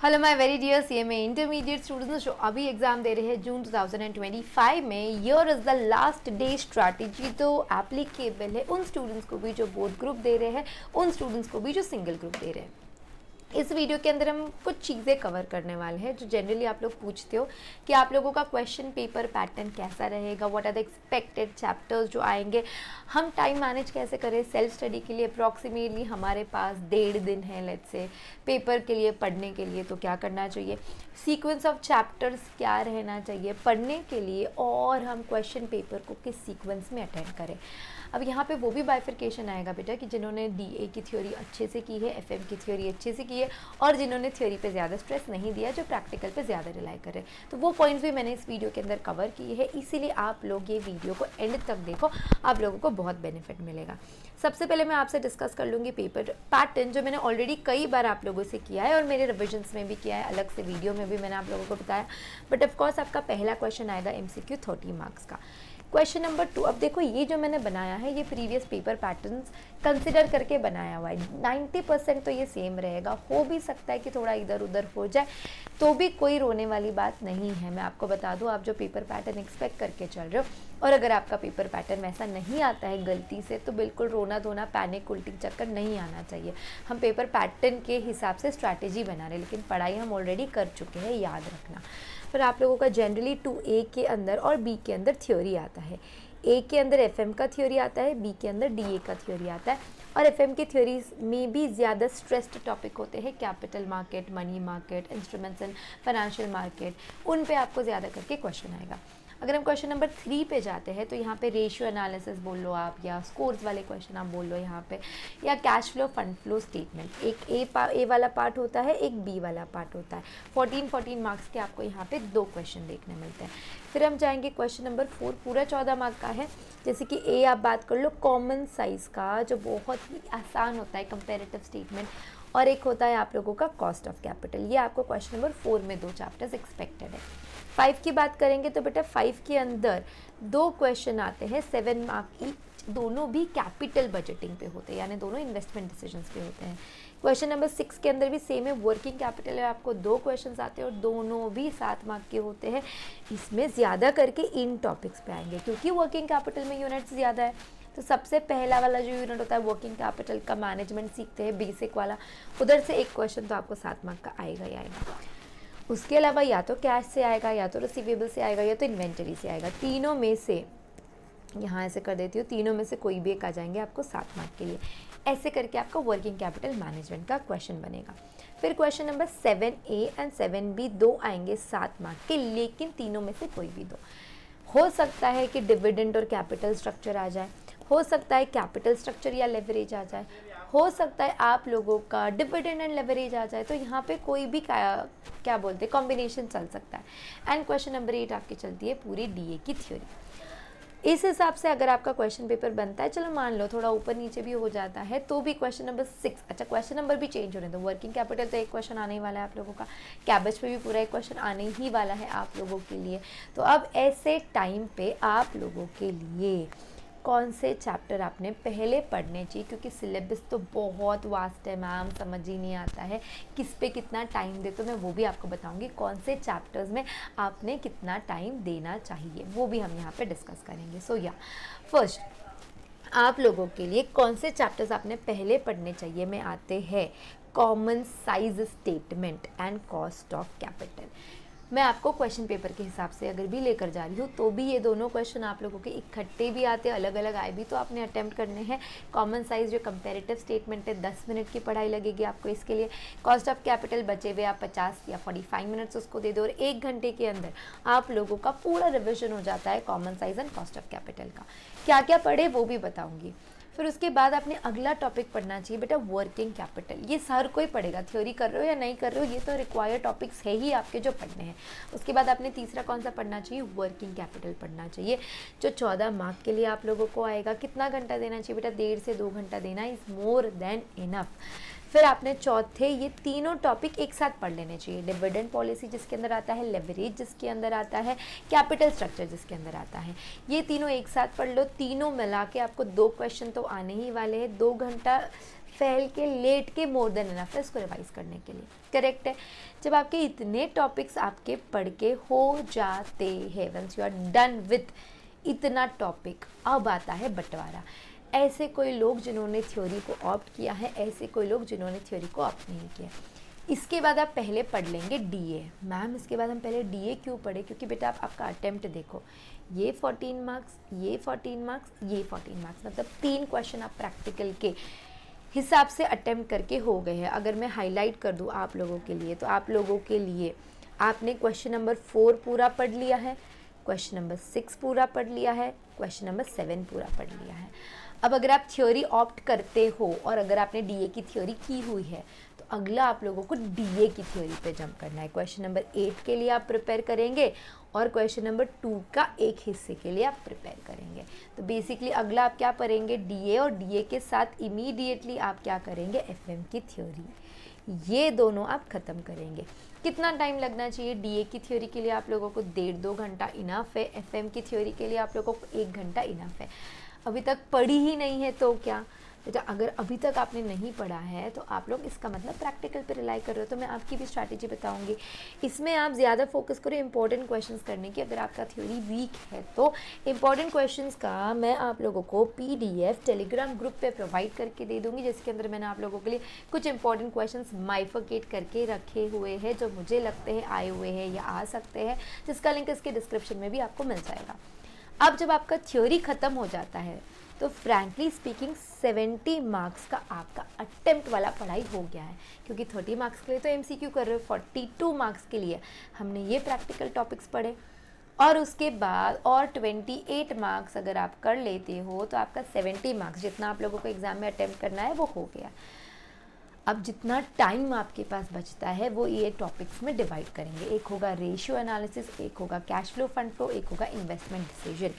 Hello my very dear CMA intermediate students जो अभी exam दे रहे हैं जून 2025 में। Year is the last day strategy तो एप्लीकेबल है उन स्टूडेंट्स को भी जो बोथ ग्रुप दे रहे हैं, उन स्टूडेंट्स को भी जो सिंगल ग्रुप दे रहे हैं। इस वीडियो के अंदर हम कुछ चीज़ें कवर करने वाले हैं जो जनरली आप लोग पूछते हो कि आप लोगों का क्वेश्चन पेपर पैटर्न कैसा रहेगा, what are the expected chapters जो आएंगे, हम टाइम मैनेज कैसे करें सेल्फ स्टडी के लिए। अप्रॉक्सीमेटली हमारे पास 1.5 दिन है लेट्स से पेपर के लिए पढ़ने के लिए, तो क्या करना चाहिए, सीक्वेंस ऑफ चैप्टर्स क्या रहना चाहिए पढ़ने के लिए, और हम क्वेश्चन पेपर को किस सीक्वेंस में अटेंड करें। अब यहाँ पे वो भी बाइफिकेशन आएगा बेटा कि जिन्होंने डीए की थ्योरी अच्छे से की है, एफएम की थ्योरी अच्छे से की है, और जिन्होंने थ्योरी पे ज़्यादा स्ट्रेस नहीं दिया, जो प्रैक्टिकल पे ज़्यादा रिलाई कर रहे हैं। तो वो पॉइंट्स भी मैंने इस वीडियो के अंदर कवर किए हैं, इसीलिए आप लोग ये वीडियो को एंड तक देखो, आप लोगों को बहुत बेनिफिट मिलेगा। सबसे पहले मैं आपसे डिस्कस कर लूँगी पेपर पैटर्न, जो मैंने ऑलरेडी कई बार आप लोगों से किया है और मेरे रिविजन्स में भी किया है, अलग से वीडियो में भी मैंने आप लोगों को बताया। बट ऑफकोर्स आपका पहला क्वेश्चन आएगा MCQ 30 मार्क्स का। क्वेश्चन नंबर 2, अब देखो ये जो मैंने बनाया है ये प्रीवियस पेपर पैटर्न्स कंसिडर करके बनाया हुआ है। 90% तो ये सेम रहेगा, हो भी सकता है कि थोड़ा इधर उधर हो जाए, तो भी कोई रोने वाली बात नहीं है। मैं आपको बता दूं, आप जो पेपर पैटर्न एक्सपेक्ट करके चल रहे हो और अगर आपका पेपर पैटर्न वैसा नहीं आता है गलती से, तो बिल्कुल रोना धोना पैनिक उल्टी चक्कर नहीं आना चाहिए। हम पेपर पैटर्न के हिसाब से स्ट्रैटेजी बना रहे हैं, लेकिन पढ़ाई हम ऑलरेडी कर चुके हैं, याद रखना। फिर आप लोगों का जनरली 2A के अंदर और B के अंदर थ्योरी आता है। A के अंदर FM का थ्योरी आता है, B के अंदर DA का थ्योरी आता है। और FM की थ्योरी में भी ज़्यादा स्ट्रेस्ड टॉपिक होते हैं, capital market, money market, instruments and financial market, उन पे आपको ज़्यादा करके क्वेश्चन आएगा। अगर हम क्वेश्चन नंबर 3 पे जाते हैं तो यहाँ पे रेशियो एनालिसिस बोल लो आप, या स्कोर्स वाले क्वेश्चन आप बोल लो यहाँ पे, या cash flow fund flow statement. एक ए वाला पार्ट होता है, एक बी वाला पार्ट होता है। 14 मार्क्स के आपको यहाँ पे 2 क्वेश्चन देखने मिलते हैं। फिर हम जाएंगे क्वेश्चन नंबर 4, पूरा 14 मार्क का है। जैसे कि ए आप बात कर लो कॉमन साइज़ का, जो बहुत ही आसान होता है, कंपेरेटिव स्टेटमेंट, और एक होता है आप लोगों का कॉस्ट ऑफ कैपिटल। ये आपको क्वेश्चन नंबर 4 में 2 चैप्टर्स एक्सपेक्टेड है। 5 की बात करेंगे तो बेटा 5 के अंदर 2 क्वेश्चन आते हैं 7 मार्क ईच, दोनों भी कैपिटल बजटिंग पे होते हैं, यानी दोनों इन्वेस्टमेंट डिसीजंस पे होते हैं। क्वेश्चन नंबर 6 के अंदर भी सेम है, वर्किंग कैपिटल है, आपको 2 क्वेश्चंस आते हैं और दोनों भी 7 मार्क के होते हैं। इसमें ज़्यादा करके इन टॉपिक्स पे आएंगे क्योंकि वर्किंग कैपिटल में यूनिट्स ज़्यादा है। तो सबसे पहला वाला जो यूनिट होता है वर्किंग कैपिटल का, मैनेजमेंट सीखते हैं बेसिक वाला, उधर से एक क्वेश्चन तो आपको 7 मार्क का आएगा ही आएगा। उसके अलावा या तो कैश से आएगा, या तो रिसीवेबल से आएगा, या तो इन्वेंटरी से आएगा। तीनों में से, यहाँ ऐसे कर देती हूँ, तीनों में से कोई भी एक आ जाएंगे आपको 7 मार्क के लिए। ऐसे करके आपका वर्किंग कैपिटल मैनेजमेंट का क्वेश्चन बनेगा। फिर question number 7A and 7B 2 आएंगे 7 मार्क के, लेकिन तीनों में से कोई भी 2। हो सकता है कि डिविडेंड और कैपिटल स्ट्रक्चर आ जाए, हो सकता है कैपिटल स्ट्रक्चर या लेवरेज आ जाए, हो सकता है आप लोगों का डिविडेंड एंड लेवरेज आ जाए। तो यहाँ पे कोई भी क्या बोलते हैं कॉम्बिनेशन चल सकता है। एंड क्वेश्चन नंबर 8 आपकी चलती है पूरी DA की थ्योरी। इस हिसाब से अगर आपका क्वेश्चन पेपर बनता है, चलो मान लो थोड़ा ऊपर नीचे भी हो जाता है, तो भी क्वेश्चन नंबर 6, अच्छा क्वेश्चन नंबर भी चेंज हो रहे हैं, तो वर्किंग कैपिटल तो एक क्वेश्चन आने ही वाला है आप लोगों का, कैबेज पे भी पूरा एक क्वेश्चन आने ही वाला है आप लोगों के लिए। तो अब ऐसे टाइम पे आप लोगों के लिए कौन से चैप्टर आपने पहले पढ़ने चाहिए, क्योंकि सिलेबस तो बहुत वास्ट है मैम, समझ ही नहीं आता है किस पे कितना टाइम दे। तो मैं वो भी आपको बताऊंगी कौन से चैप्टर्स में आपने कितना टाइम देना चाहिए, वो भी हम यहाँ पे डिस्कस करेंगे। सो या फर्स्ट आप लोगों के लिए कौन से चैप्टर्स आपने पहले पढ़ने चाहिए में आते हैं common size statement and cost of capital. मैं आपको क्वेश्चन पेपर के हिसाब से अगर भी लेकर जा रही हूँ तो भी ये दोनों क्वेश्चन आप लोगों के इकट्ठे भी आते हैं, अलग अलग आए भी तो आपने अटेम्प्ट करने हैं। कॉमन साइज जो कंपैरेटिव स्टेटमेंट है 10 मिनट की पढ़ाई लगेगी आपको इसके लिए। कॉस्ट ऑफ कैपिटल बचे हुए आप 50 या 45 मिनट्स उसको दे दो और 1 घंटे के अंदर आप लोगों का पूरा रिविजन हो जाता है common size and cost of capital का। क्या क्या पढ़े वो भी बताऊँगी। फिर उसके बाद आपने अगला टॉपिक पढ़ना चाहिए बेटा वर्किंग कैपिटल। ये हर कोई पढ़ेगा, थ्योरी कर रहे हो या नहीं कर रहे हो, ये तो रिक्वायर्ड टॉपिक्स है ही आपके जो पढ़ने हैं। उसके बाद आपने तीसरा कौन सा पढ़ना चाहिए, वर्किंग कैपिटल पढ़ना चाहिए, जो 14 मार्क के लिए आप लोगों को आएगा। कितना घंटा देना चाहिए बेटा, 1.5 से 2 घंटा देना इज़ मोर देन इनफ। फिर आपने चौथे ये तीनों टॉपिक एक साथ पढ़ लेने चाहिए, डिविडेंड पॉलिसी जिसके अंदर आता है, लेवरेज जिसके अंदर आता है, कैपिटल स्ट्रक्चर जिसके अंदर आता है। ये तीनों एक साथ पढ़ लो, तीनों मिला के आपको 2 क्वेश्चन तो आने ही वाले हैं। 2 घंटा फेल के, लेट के मोर देन इनफ है इसको रिवाइज करने के लिए। करेक्ट है। जब आपके इतने टॉपिक्स आपके पढ़ के हो जाते हैं, once you are done with इतना टॉपिक, अब आता है बंटवारा। ऐसे कोई लोग जिन्होंने थ्योरी को ऑप्ट किया है, ऐसे कोई लोग जिन्होंने थ्योरी को ऑप्ट नहीं किया। इसके बाद आप पहले पढ़ लेंगे डीए। मैम इसके बाद हम पहले डीए क्यों पढ़े? क्योंकि बेटा आप आपका अटेम्प्ट देखो, ये 14 मार्क्स, ये 14 मार्क्स, ये 14 मार्क्स, मतलब 3 क्वेश्चन आप प्रैक्टिकल के हिसाब से अटेम्प्ट करके हो गए हैं। अगर मैं हाईलाइट कर दूँ आप लोगों के लिए, तो आप लोगों के लिए आपने क्वेश्चन नंबर 4 पूरा पढ़ लिया है, क्वेश्चन नंबर 6 पूरा पढ़ लिया है, क्वेश्चन नंबर 7 पूरा पढ़ लिया है। अब अगर आप थ्योरी ऑप्ट करते हो और अगर आपने डीए की थ्योरी की हुई है, तो अगला आप लोगों को डीए की थ्योरी पे जंप करना है। क्वेश्चन नंबर 8 के लिए आप प्रिपेयर करेंगे और क्वेश्चन नंबर 2 का एक हिस्से के लिए आप प्रिपेयर करेंगे। तो बेसिकली अगला आप क्या पढ़ेंगे? डीए, और डीए के साथ इमीडिएटली आप क्या करेंगे? एफएम की थ्योरी। ये दोनों आप ख़त्म करेंगे। कितना टाइम लगना चाहिए? डीए की थ्योरी के लिए आप लोगों को 1.5-2 घंटा इनफ है, एफएम की थ्योरी के लिए आप लोगों को 1 घंटा इनफ है। अभी तक पढ़ी ही नहीं है तो क्या बेटा, अगर अभी तक आपने नहीं पढ़ा है तो आप लोग इसका मतलब प्रैक्टिकल पे रिलाई कर रहे हो। तो मैं आपकी भी स्ट्रैटेजी बताऊंगी, इसमें आप ज़्यादा फोकस करो इंपॉर्टेंट क्वेश्चंस करने की। अगर आपका थ्योरी वीक है तो इंपॉर्टेंट क्वेश्चंस का मैं आप लोगों को पीडीएफ टेलीग्राम ग्रुप पे प्रोवाइड करके दे दूँगी, जिसके अंदर मैंने आप लोगों के लिए कुछ इंपॉर्टेंट क्वेश्चंस माइफिकेट करके रखे हुए हैं, जो मुझे लगते हैं आए हुए हैं या आ सकते हैं, जिसका लिंक इसके डिस्क्रिप्शन में भी आपको मिल जाएगा। अब जब आपका थ्योरी ख़त्म हो जाता है तो फ्रैंकली स्पीकिंग 70 मार्क्स का आपका अटेम्प्ट वाला पढ़ाई हो गया है, क्योंकि 30 मार्क्स के लिए तो एमसीक्यू कर रहे हो, 42 मार्क्स के लिए हमने ये प्रैक्टिकल टॉपिक्स पढ़े, और उसके बाद और 28 मार्क्स अगर आप कर लेते हो तो आपका 70 मार्क्स जितना आप लोगों को एग्जाम में अटेम्प्ट करना है वो हो गया। अब जितना टाइम आपके पास बचता है वो ये टॉपिक्स में डिवाइड करेंगे। एक होगा रेशियो एनालिसिस, एक होगा कैश फ्लो फंड फ्लो, एक होगा इन्वेस्टमेंट डिसीजन।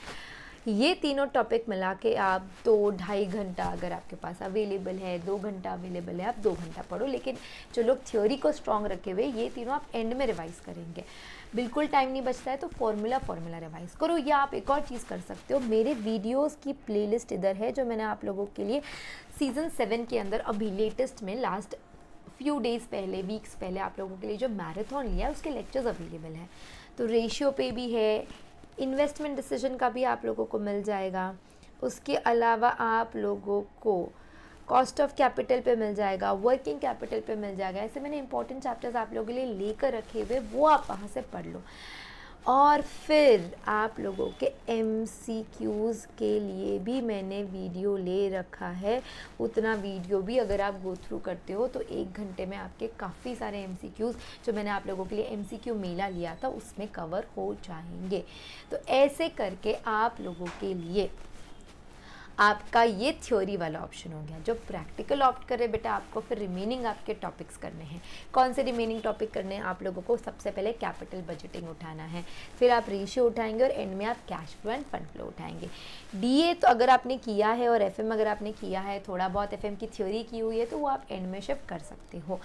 ये तीनों टॉपिक मिला के आप 2-2.5 घंटा अगर आपके पास अवेलेबल है, 2 घंटा अवेलेबल है, आप 2 घंटा पढ़ो। लेकिन जो लोग थ्योरी को स्ट्रॉन्ग रखे हुए, ये तीनों आप एंड में रिवाइज करेंगे। बिल्कुल टाइम नहीं बचता है तो फॉर्मूला रिवाइज करो। या आप एक और चीज़ कर सकते हो, मेरे वीडियोस की प्लेलिस्ट इधर है, जो मैंने आप लोगों के लिए सीज़न 7 के अंदर अभी लेटेस्ट में लास्ट फ्यू डेज़ पहले, वीक्स पहले आप लोगों के लिए जो मैराथन लिया है उसके लेक्चर्स अवेलेबल हैं। तो रेशियो पे भी है, इन्वेस्टमेंट डिसीजन का भी आप लोगों को मिल जाएगा, उसके अलावा आप लोगों को कॉस्ट ऑफ कैपिटल पे मिल जाएगा, वर्किंग कैपिटल पे मिल जाएगा। ऐसे मैंने इंपॉर्टेंट चैप्टर्स आप लोगों के लिए लेकर रखे हुए, वो आप वहाँ से पढ़ लो। और फिर आप लोगों के MCQs के लिए भी मैंने वीडियो ले रखा है। उतना वीडियो भी अगर आप गो थ्रू करते हो तो 1 घंटे में आपके काफ़ी सारे MCQs जो मैंने आप लोगों के लिए MCQ मेला लिया था उसमें कवर हो जाएंगे। तो ऐसे करके आप लोगों के लिए आपका ये थ्योरी वाला ऑप्शन हो गया। जो प्रैक्टिकल ऑप्ट करे बेटा, आपको फिर रिमेनिंग आपके टॉपिक्स करने हैं। कौन से रिमेनिंग टॉपिक करने हैं? आप लोगों को सबसे पहले कैपिटल बजटिंग उठाना है, फिर आप रेशियो उठाएंगे और एंड में आप cash flow end fund flow उठाएंगे। डीए तो अगर आपने किया है और एफएम अगर आपने किया है, थोड़ा बहुत एफएम की थ्योरी की हुई है, तो वो आप एंड में शिफ्ट कर सकते हो।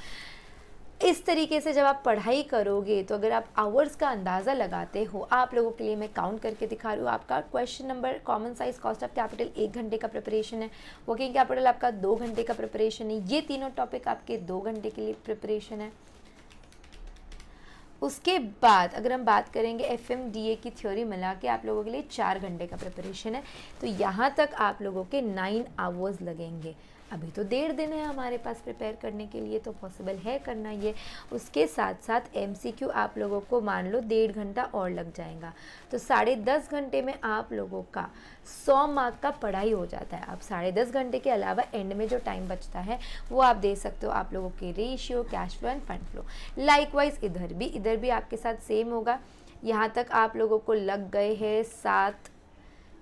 इस तरीके से जब आप पढ़ाई करोगे तो अगर आप आवर्स का अंदाज़ा लगाते हो, आप लोगों के लिए मैं काउंट करके दिखा रही हूँ। आपका question number common size cost of capital 1 घंटे का प्रिपरेशन है, वर्किंग कैपिटल आपका 2 घंटे का प्रिपरेशन है। ये तीनों टॉपिक आपके 2 घंटे के लिए प्रिपरेशन है। उसके बाद अगर हम बात करेंगे FMDA की थ्योरी मिला के आप लोगों के लिए 4 घंटे का प्रिपरेशन है। तो यहाँ तक आप लोगों के 9 आवर्स लगेंगे। अभी तो 1.5 दिन है हमारे पास प्रिपेयर करने के लिए, तो पॉसिबल है करना ये। उसके साथ साथ MCQ आप लोगों को मान लो 1.5 घंटा और लग जाएगा, तो 10.5 घंटे में आप लोगों का 100 मार्क का पढ़ाई हो जाता है। अब 10.5 घंटे के अलावा एंड में जो टाइम बचता है वो आप दे सकते हो आप लोगों के ratio, cash flow end fund flow. Likewise इधर भी आपके साथ सेम होगा। यहाँ तक आप लोगों को लग गए हैं 7,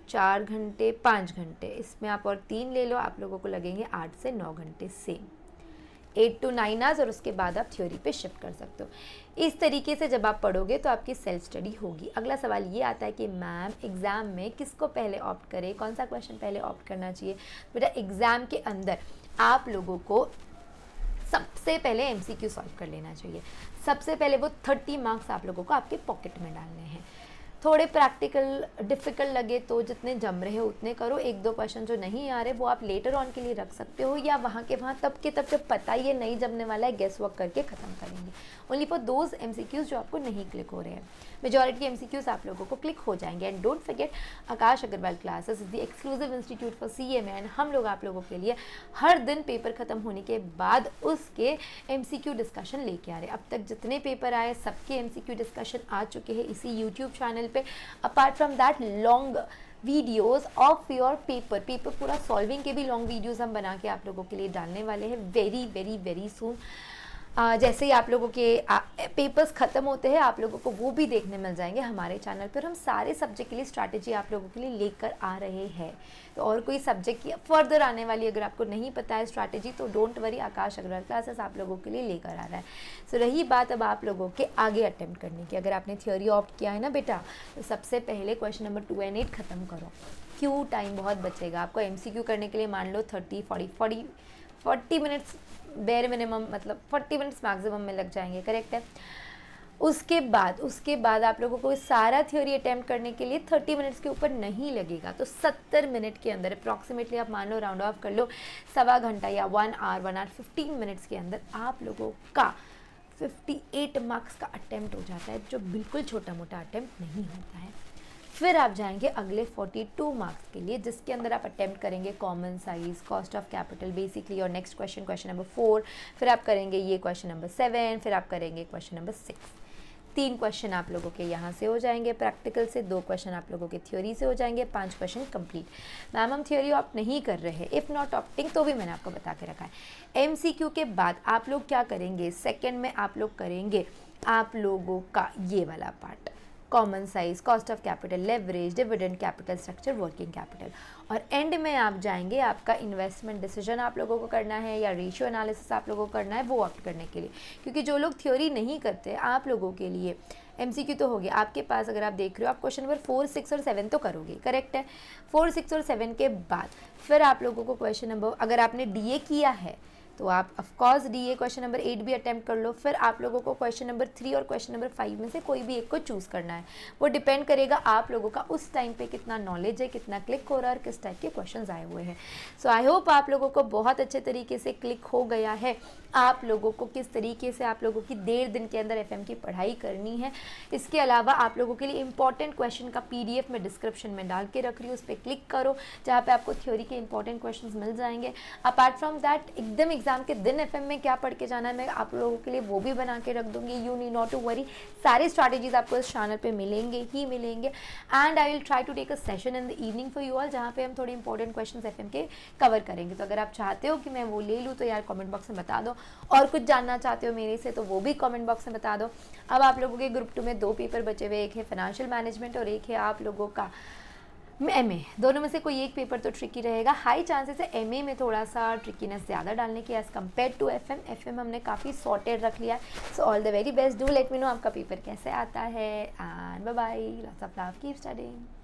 4 घंटे, 5 घंटे, इसमें आप और 3 ले लो, आप लोगों को लगेंगे 8 से 9 घंटे सेम, 8 to 9 आवर्स। और उसके बाद आप थ्योरी पे शिफ्ट कर सकते हो। इस तरीके से जब आप पढ़ोगे तो आपकी सेल्फ स्टडी होगी। अगला सवाल ये आता है कि मैम एग्ज़ाम में किसको पहले ऑप्ट करें, कौन सा क्वेश्चन पहले ऑप्ट करना चाहिए। बेटा एग्ज़ाम के अंदर आप लोगों को सबसे पहले MCQ सॉल्व कर लेना चाहिए। सबसे पहले वो 30 मार्क्स आप लोगों को आपके पॉकेट में डालने हैं। थोड़े प्रैक्टिकल डिफ़िकल्ट लगे तो जितने जम रहे हो उतने करो, 1-2 क्वेश्चन जो नहीं आ रहे वो आप लेटर ऑन के लिए रख सकते हो, या वहाँ के वहाँ तब के तब जब पता ही है नहीं जमने वाला है गेस वर्क करके ख़त्म करेंगे। ओनली फॉर दोज MCQs जो आपको नहीं क्लिक हो रहे हैं। मेजॉरिटी MCQs आप लोगों को क्लिक हो जाएंगे। And don't forget, Aakash Agarwal classes is the exclusive institute for CMA, and हम लोग आप लोगों के लिए हर दिन पेपर ख़त्म होने के बाद उसके MCQ डिस्कशन लेके आ रहे हैं। अब तक जितने पेपर आए सबके MCQ डिस्कशन आ चुके हैं इसी यूट्यूब चैनल पे। Apart from that long videos of your paper पूरा सॉल्विंग के भी लॉन्ग वीडियोस हम बना के आप लोगों के लिए डालने वाले हैं वेरी वेरी वेरी सून। जैसे ही आप लोगों के पेपर्स ख़त्म होते हैं आप लोगों को वो भी देखने मिल जाएंगे हमारे चैनल पर। हम सारे सब्जेक्ट के लिए स्ट्रैटेजी आप लोगों के लिए लेकर आ रहे हैं। तो और कोई सब्जेक्ट की फर्दर आने वाली अगर आपको नहीं पता है स्ट्रैटेजी तो don't worry, Aakash Agarwal classes आप लोगों के लिए लेकर आ रहा है। सो रही बात अब आप लोगों के आगे अटेम्प्ट करने की, अगर आपने थ्योरी ऑप्ट किया है ना बेटा, तो सबसे पहले क्वेश्चन नंबर 2 and 8 ख़त्म करो। क्यों, टाइम बहुत बचेगा आपको MCQ करने के लिए। मान लो 40 मिनट्स बेयर मिनिमम, मतलब 40 मिनट्स मैक्सिमम में लग जाएंगे, करेक्ट है। उसके बाद आप लोगों को सारा थ्योरी अटैम्प्ट करने के लिए 30 मिनट्स के ऊपर नहीं लगेगा। तो 70 मिनट के अंदर अप्रॉक्सीमेटली आप मान लो, राउंड ऑफ कर लो, सवा घंटा या 1 आवर 15 मिनट्स के अंदर आप लोगों का 58 मार्क्स का अटैम्प्ट हो जाता है, जो बिल्कुल छोटा मोटा अटैम्प्ट नहीं होता है। फिर आप जाएंगे अगले 42 मार्क्स के लिए, जिसके अंदर आप अटेम्प्ट करेंगे common size, cost of capital basically, और नेक्स्ट क्वेश्चन नंबर 4, फिर आप करेंगे ये क्वेश्चन नंबर 7, फिर आप करेंगे क्वेश्चन नंबर 6। 3 क्वेश्चन आप लोगों के यहाँ से हो जाएंगे प्रैक्टिकल से, 2 क्वेश्चन आप लोगों के थ्योरी से हो जाएंगे, 5 क्वेश्चन कंप्लीट। मैम हम थ्योरी ऑप्ट नहीं कर रहे हैं, इफ़ नॉट ऑप्टिंग तो भी मैंने आपको बता के रखा है। MCQ के बाद आप लोग क्या करेंगे, सेकेंड में आप लोग करेंगे आप लोगों का ये वाला part, common size, cost of capital, leverage, dividend, capital structure, working capital, और एंड में आप जाएंगे आपका इन्वेस्टमेंट डिसीजन आप लोगों को करना है या रेशियो एनालिसिस आप लोगों को करना है वो ऑप्ट करने के लिए। क्योंकि जो लोग थ्योरी नहीं करते आप लोगों के लिए MCQ तो हो गया आपके पास। अगर आप देख रहे हो आप क्वेश्चन नंबर 4, 6 और 7 तो करोगे, करेक्ट है। 4, 6 और 7 के बाद फिर आप लोगों को क्वेश्चन नंबर, अगर आपने DA किया है तो आप ऑफकोर्स DA क्वेश्चन नंबर 8 भी अटैम्प्ट कर लो। फिर आप लोगों को क्वेश्चन नंबर 3 और क्वेश्चन नंबर 5 में से कोई भी एक को चूज़ करना है। वो डिपेंड करेगा आप लोगों का उस टाइम पे कितना नॉलेज है, कितना क्लिक हो रहा है और किस टाइप के क्वेश्चंस आए हुए हैं। सो आई होप आप लोगों को बहुत अच्छे तरीके से क्लिक हो गया है आप लोगों को किस तरीके से आप लोगों की 1.5 दिन के अंदर FM की पढ़ाई करनी है। इसके अलावा आप लोगों के लिए इंपॉर्टेंट क्वेश्चन का PDF में डिस्क्रिप्शन में डाल के रख रही हूँ, उस पर क्लिक करो जहाँ पे आपको थ्योरी के इंपॉर्टेंट क्वेश्चंस मिल जाएंगे। अपार्ट फ्रॉम दैट एकदम एग्जाम के दिन FM में क्या पढ़ के जाना है मैं आप लोगों के लिए वो भी बना के रख दूंगी। You need not to worry, सारी स्ट्रैटेजीज आपको इस चैनल पे मिलेंगे ही मिलेंगे। And I will try to take a session in the evening for you all, जहाँ पे हम थोड़े इंपॉर्टेंट क्वेश्चंस FM के कवर करेंगे। तो अगर आप चाहते हो कि मैं वो ले लूँ तो यार कमेंट बॉक्स में बता दो, और कुछ जानना चाहते हो मेरे से तो वो भी कमेंट बॉक्स में बता दो। अब आप लोगों के ग्रुप 2 में 2 पेपर बचे हुए, एक है फाइनेंशियल मैनेजमेंट और एक है आप लोगों का MA। दोनों में से कोई एक पेपर तो ट्रिकी रहेगा। हाई चांसेस है MA में थोड़ा सा ट्रिकीनेस ज़्यादा डालने की एज़ कम्पेयर टू FM हमने काफ़ी सॉर्टेड रख लिया है। So all the very best, do let me know आपका पेपर कैसे आता है। And bye bye, lots of love, keep studying.